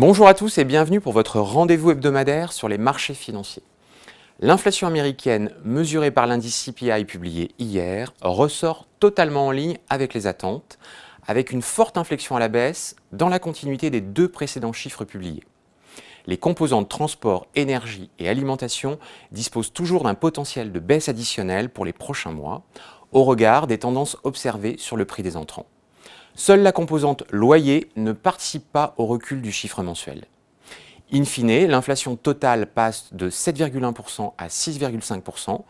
Bonjour à tous et bienvenue pour votre rendez-vous hebdomadaire sur les marchés financiers. L'inflation américaine, mesurée par l'indice CPI publié hier, ressort totalement en ligne avec les attentes, avec une forte inflexion à la baisse dans la continuité des deux précédents chiffres publiés. Les composantes transport, énergie et alimentation disposent toujours d'un potentiel de baisse additionnelle pour les prochains mois, au regard des tendances observées sur le prix des entrants. Seule la composante loyer ne participe pas au recul du chiffre mensuel. In fine, l'inflation totale passe de 7,1% à 6,5%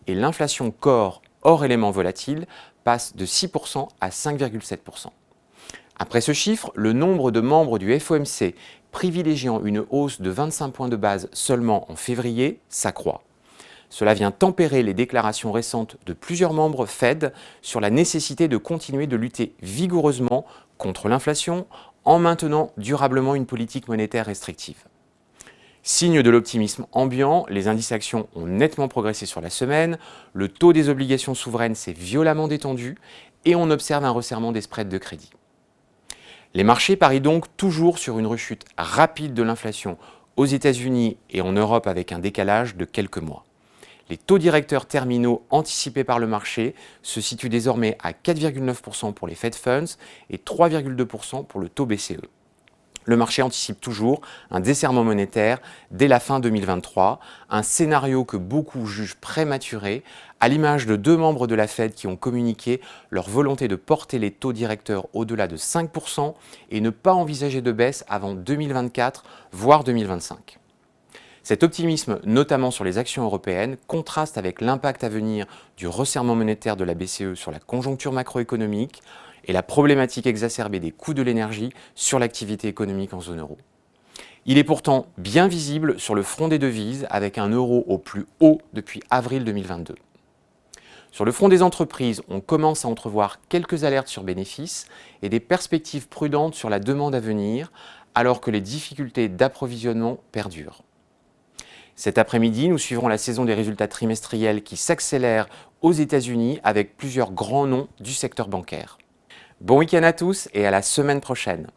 et l'inflation core hors éléments volatiles passe de 6% à 5,7%. Après ce chiffre, le nombre de membres du FOMC privilégiant une hausse de 25 points de base seulement en février s'accroît. Cela vient tempérer les déclarations récentes de plusieurs membres Fed sur la nécessité de continuer de lutter vigoureusement contre l'inflation en maintenant durablement une politique monétaire restrictive. Signe de l'optimisme ambiant, les indices actions ont nettement progressé sur la semaine, le taux des obligations souveraines s'est violemment détendu et on observe un resserrement des spreads de crédit. Les marchés parient donc toujours sur une rechute rapide de l'inflation aux États-Unis et en Europe avec un décalage de quelques mois. Les taux directeurs terminaux anticipés par le marché se situent désormais à 4,9% pour les Fed Funds et 3,2% pour le taux BCE. Le marché anticipe toujours un desserrement monétaire dès la fin 2023, un scénario que beaucoup jugent prématuré, à l'image de deux membres de la Fed qui ont communiqué leur volonté de porter les taux directeurs au-delà de 5% et ne pas envisager de baisse avant 2024, voire 2025. Cet optimisme, notamment sur les actions européennes, contraste avec l'impact à venir du resserrement monétaire de la BCE sur la conjoncture macroéconomique et la problématique exacerbée des coûts de l'énergie sur l'activité économique en zone euro. Il est pourtant bien visible sur le front des devises avec un euro au plus haut depuis avril 2022. Sur le front des entreprises, on commence à entrevoir quelques alertes sur bénéfices et des perspectives prudentes sur la demande à venir, alors que les difficultés d'approvisionnement perdurent. Cet après-midi, nous suivrons la saison des résultats trimestriels qui s'accélèrent aux États-Unis avec plusieurs grands noms du secteur bancaire. Bon week-end à tous et à la semaine prochaine.